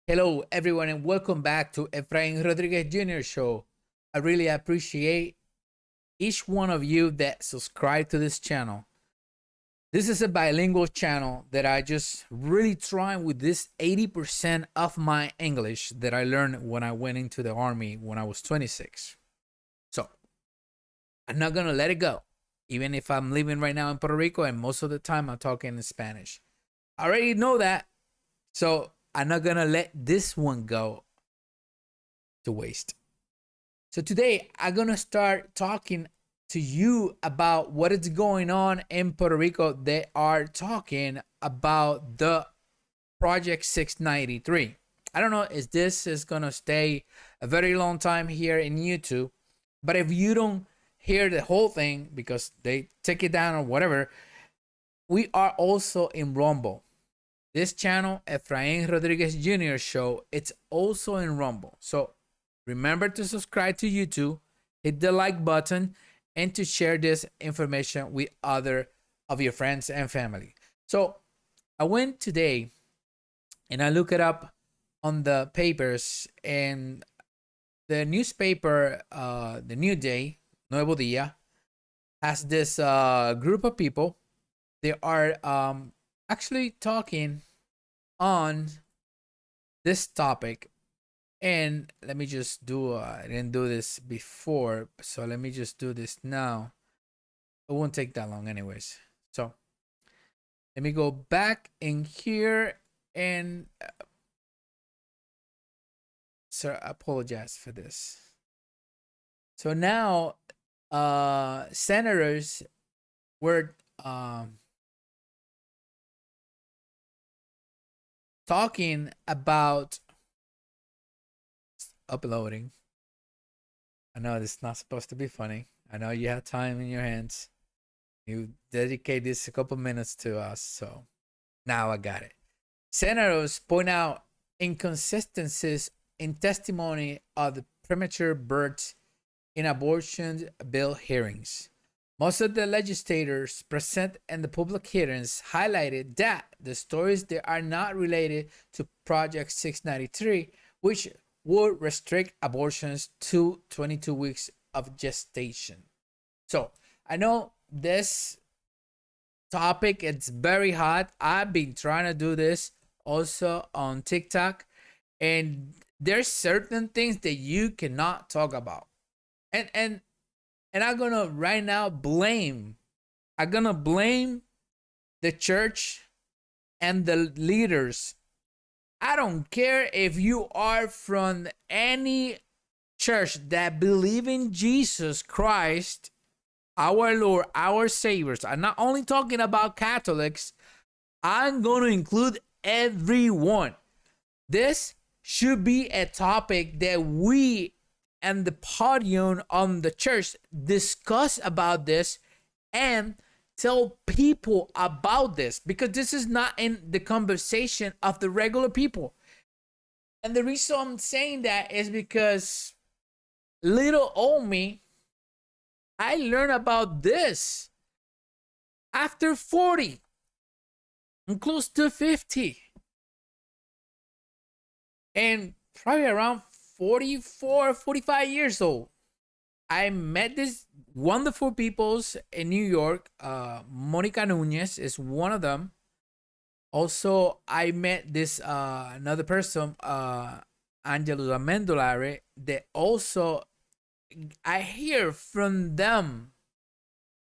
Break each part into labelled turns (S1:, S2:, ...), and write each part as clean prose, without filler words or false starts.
S1: Hello, everyone, and welcome back to Efrain Rodriguez Jr. Show. I really appreciate each one of you that subscribe to this channel. This is a bilingual channel that I just really trying with this 80% of my English that I learned when I went into the army when I was 26. So I'm not gonna let it go, even if I'm living right now in Puerto Rico and most of the time I'm talking in Spanish. I already know that, so I'm not gonna let this one go to waste. So today I'm gonna start talking to you about what is going on in Puerto Rico. They are talking about the Project 693. I don't know if this is gonna stay a very long time here in YouTube, but if you don't hear the whole thing because they take it down or whatever, we are also in Rumble. This channel, Efrain Rodriguez Jr. Show, it's also in Rumble. So remember to subscribe to YouTube, hit the like button, and to share this information with other of your friends and family. So I went today and I looked it up on the papers, and the newspaper, the New Day, Nuevo Dia, has this group of people. They are actually talking on this topic. And let me just do, I didn't do this before, so let me just do this now. It won't take that long anyways. So let me go back in here and, sir, I apologize for this. So now, senators were talking about uploading. I know this is not supposed to be funny. I know you have time in your hands. You dedicate this a couple minutes to us, so now I got it. Senators point out inconsistencies in testimony of the premature births in abortion bill hearings. Most of the legislators present in the public hearings highlighted that the stories that are not related to Project 693, which would restrict abortions to 22 weeks of gestation. So I know this topic, it's very hot. I've been trying to do this also on TikTok, and there's certain things that you cannot talk about. And I'm gonna right now blame. I'm gonna blame the church and the leaders. I don't care if you are from any church that believe in Jesus Christ, our Lord, our Savior. I'm not only talking about Catholics. I'm going to include everyone. This should be a topic that we and the podium on the church discuss about this and tell people about this, because this is not in the conversation of the regular people. And the reason I'm saying that is because little old me, I learned about this after 40. I'm close to 50. And probably around 44, 45 years old. I met these wonderful peoples in New York. Monica Nunez is one of them. Also, I met this another person, Angelo Amendolare, that also I hear from them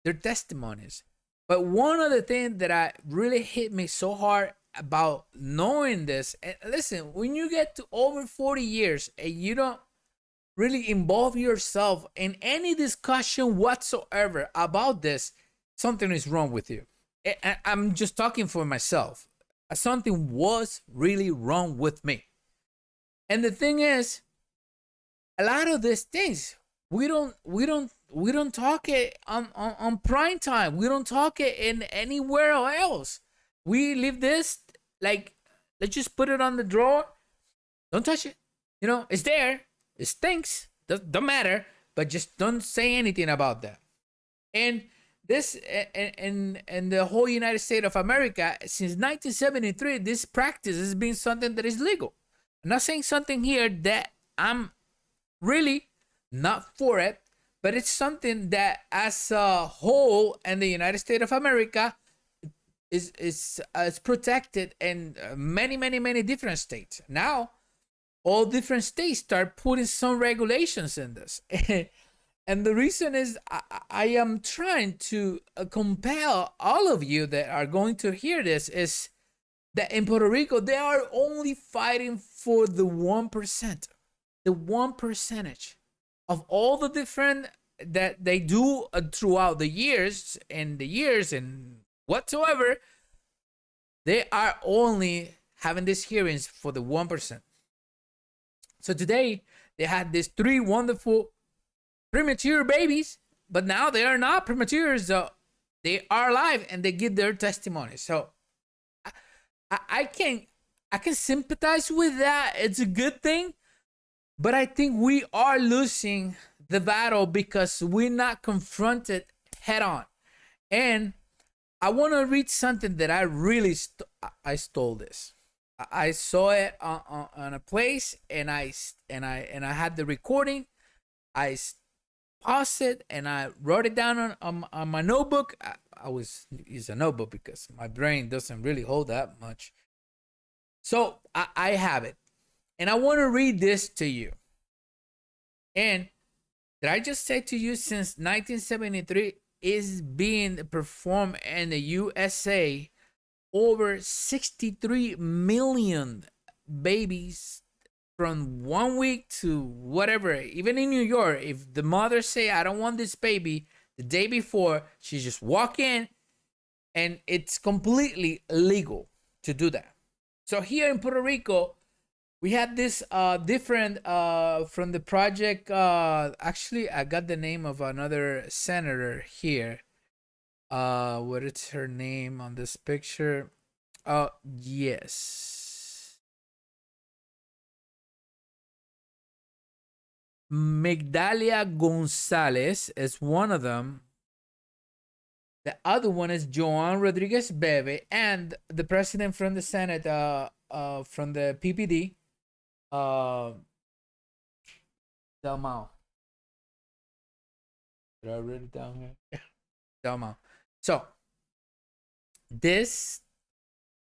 S1: their testimonies. But one of the things that I really hit me so hard about knowing this, and listen, when you get to over 40 years and you don't really involve yourself in any discussion whatsoever about this, something is wrong with you. I'm just talking for myself. Something was really wrong with me. And the thing is, a lot of these things we don't talk it on prime time. We don't talk it in anywhere else. We leave this like, let's just put it on the drawer. Don't touch it. It's there. It stinks. Don't matter. But just don't say anything about that. And this in the whole United States of America since 1973, this practice has been something that is legal. I'm not saying something here that I'm really not for it, but it's something that, as a whole, in the United States of America, is protected in many different states. Now, all different states start putting some regulations in this. And the reason is I am trying to compel all of you that are going to hear this is that in Puerto Rico, they are only fighting for the 1%, the 1% of all the different that they do throughout the years and whatsoever. They are only having these hearings for the 1%. So today they had these 3 wonderful premature babies, but now they are not premature, so they are alive and they give their testimony. So I can sympathize with that. It's a good thing, but I think we are losing the battle because we're not confronted head on. And I want to read something that I really I stole this. I saw it on a place, and I had the recording. I paused it and I wrote it down on my notebook. I was use a notebook because my brain doesn't really hold that much. So I have it, and I want to read this to you. And did I just say to you, since 1973 is being performed in the USA, over 63 million babies from 1 week to whatever. Even in New York, if the mother say, I don't want this baby, the day before, she just walk in, and it's completely illegal to do that. So here in Puerto Rico, we had this different from the project. Actually, I got the name of another senator here. What is her name on this picture? Yes. Migdalia Gonzalez is one of them. The other one is Joan Rodriguez Bebe, and the president from the Senate, from the PPD, Dalmau. Did I write it down here? Yeah, Dalmau. So this,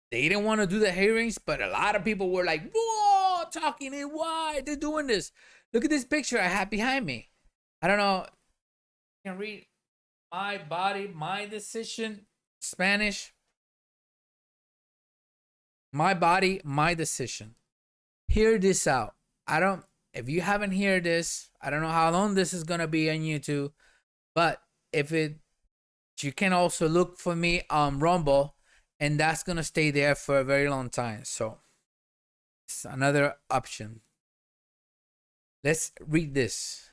S1: they didn't want to do the hearings, but a lot of people were like, "Whoa, talking it! Why they're doing this? Look at this picture I have behind me. I don't know. You can read my body, my decision, Spanish. My body, my decision. Hear this out. I don't. If you haven't heard this, I don't know how long this is gonna be on YouTube, but if it, you can also look for me on Rumble, and that's gonna stay there for a very long time. So it's another option. Let's read this.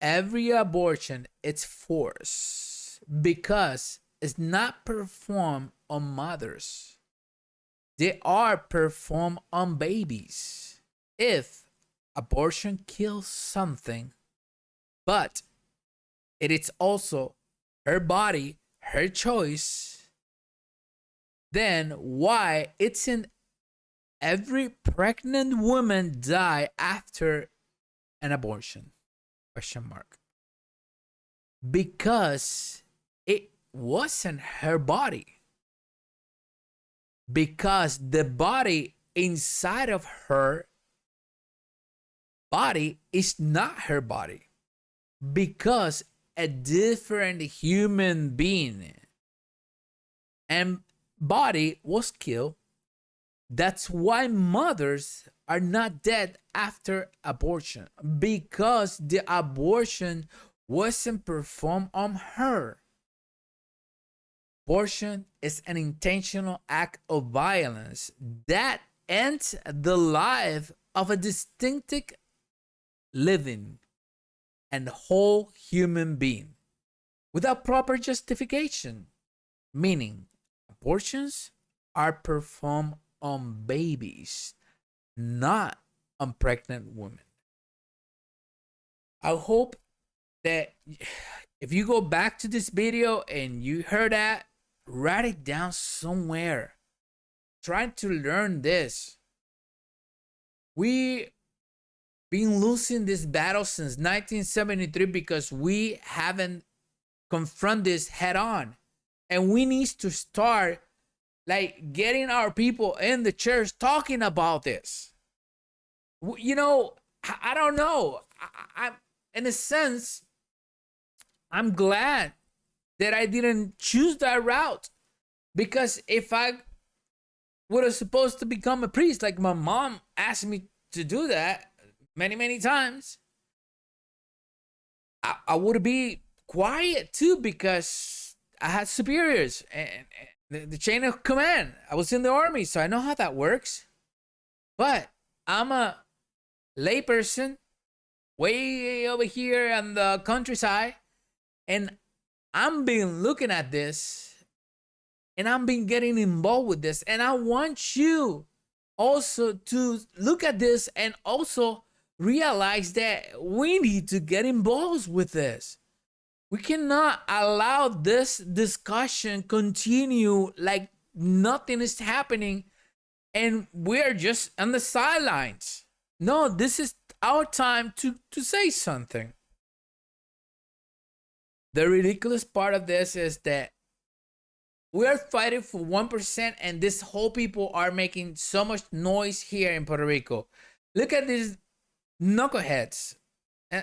S1: Every abortion is forced because it's not performed on mothers. They are performed on babies. If abortion kills something, but it is also her body, her choice, then why isn't every pregnant woman die after an abortion? Question mark. Because it wasn't her body. Because the body inside of her body is not her body. Because a different human being and body was killed. That's why mothers are not dead after abortion, because the abortion wasn't performed on her. Abortion is an intentional act of violence that ends the life of a distinctive living and whole human being without proper justification, meaning abortions are performed on babies, not on pregnant women. I hope that if you go back to this video and you heard that, write it down somewhere. Try to learn this. We been losing this battle since 1973 because we haven't confronted this head on. And we need to start like getting our people in the church talking about this. You know, I don't know. I'm in a sense, I'm glad that I didn't choose that route, because if I would have supposed to become a priest, like my mom asked me to do that many times, I would be quiet too, because I had superiors and the chain of command. I was in the army, so I know how that works. But I'm a layperson way over here on the countryside, and I'm been looking at this, and I'm been getting involved with this, and I want you also to look at this and also realize that we need to get involved with this. We cannot allow this discussion continue like nothing is happening and we're just on the sidelines. No, this is our time to say something. The ridiculous part of this is that we're fighting for 1%, and this whole people are making so much noise here in Puerto Rico. Look at these knuckleheads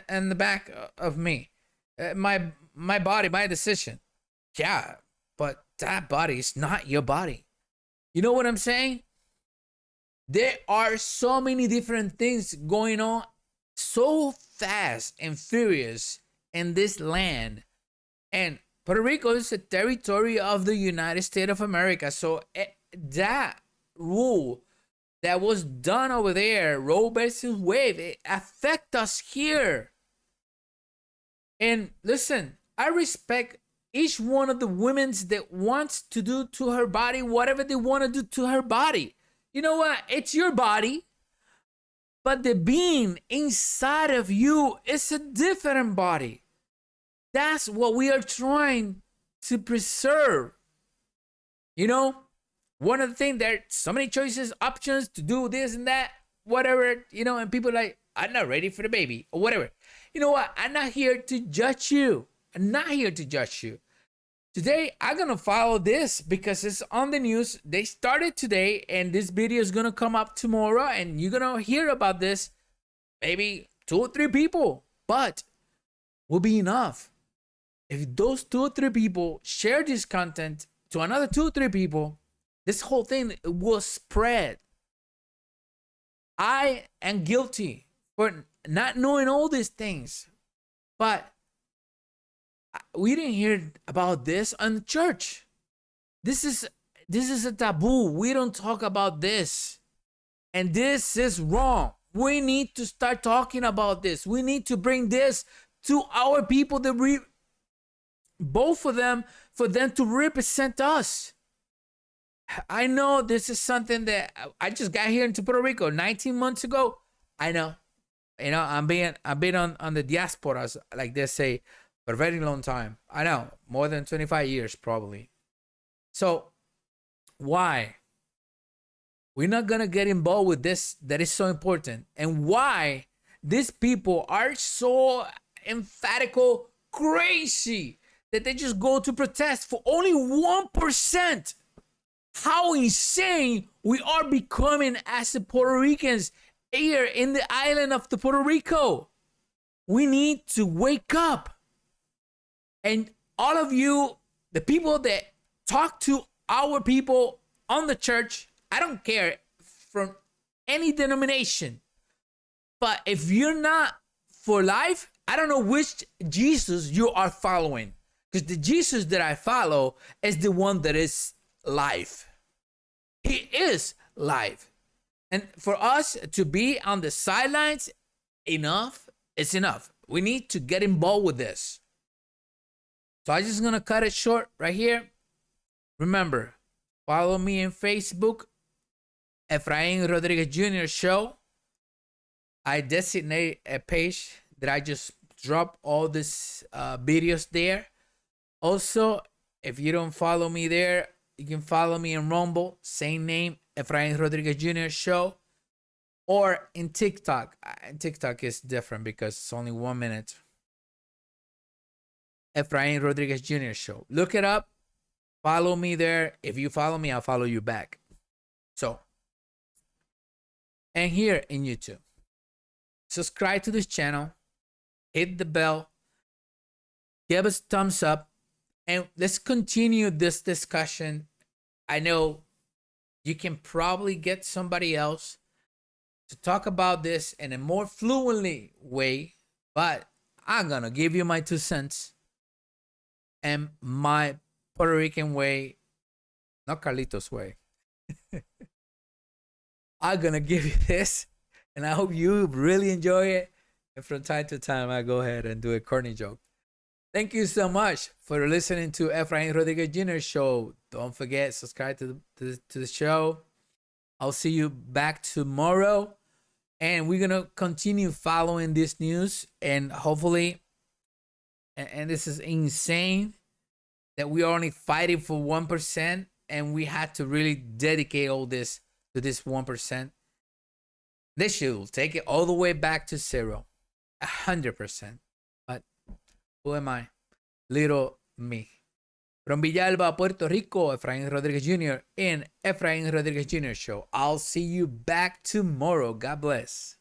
S1: in the back of me. My body, my decision. Yeah, but that body is not your body. You know what I'm saying? There are so many different things going on so fast and furious in this land. And Puerto Rico is a territory of the United States of America. So that rule that was done over there, Roe versus Wade, it affects us here. And listen, I respect each one of the women that wants to do to her body whatever they want to do to her body. You know what? It's your body. But the being inside of you is a different body. That's what we are trying to preserve. You know, one of the things, there are so many choices, options to do this and that, whatever, you know, and people are like, I'm not ready for the baby or whatever. You know what? I'm not here to judge you. I'm not here to judge you. Today, I'm going to follow this because it's on the news. They started today, and this video is going to come up tomorrow, and you're going to hear about this, maybe 2 or 3 people, but will be enough. If those 2 or 3 people share this content to another 2 or 3 people, this whole thing will spread. I am guilty for not knowing all these things, but we didn't hear about this on church. This is a taboo. We don't talk about this, and this is wrong. We need to start talking about this. We need to bring this to our people, both of them, for them to represent us. I know this is something that I just got here into Puerto Rico 19 months ago. I know, you know, I've been on the diaspora, like they say, for a very long time. I know, more than 25 years probably. So why we're not gonna get involved with this that is so important, and why these people are so emphatical crazy that they just go to protest for only 1%. How insane we are becoming as the Puerto Ricans here in the island of the Puerto Rico. We need to wake up. And all of you, the people that talk to our people on the church, I don't care, from any denomination, but if you're not for life, I don't know which Jesus you are following, because the Jesus that I follow is the one that is life. He is life. And for us to be on the sidelines, enough is enough. We need to get involved with this. So I'm just going to cut it short right here. Remember, follow me on Facebook, Efrain Rodriguez Jr. Show. I designate a page that I just drop all these videos there. Also, if you don't follow me there, you can follow me in Rumble, same name, Efrain Rodriguez Jr. Show. or in TikTok. TikTok is different because it's only 1 minute. Efrain Rodriguez Jr. Show. Look it up. Follow me there. If you follow me, I'll follow you back. So, and here in YouTube, subscribe to this channel, hit the bell, give us thumbs up, and let's continue this discussion. I know you can probably get somebody else to talk about this in a more fluently way, but I'm gonna give you my 2 cents and my Puerto Rican way, not Carlitos' way. I'm gonna give you this, and I hope you really enjoy it. And from time to time, I go ahead and do a corny joke. Thank you so much for listening to Efrain Rodriguez Jr. Show. Don't forget, subscribe to the show. I'll see you back tomorrow. And we're going to continue following this news. And hopefully, and this is insane, that we are only fighting for 1%. And we had to really dedicate all this to this 1%. This should take it all the way back to 0. 100%. But who am I? Little me. From Villalba, Puerto Rico, Efrain Rodriguez Jr. in Efrain Rodriguez Jr. Show. I'll see you back tomorrow. God bless.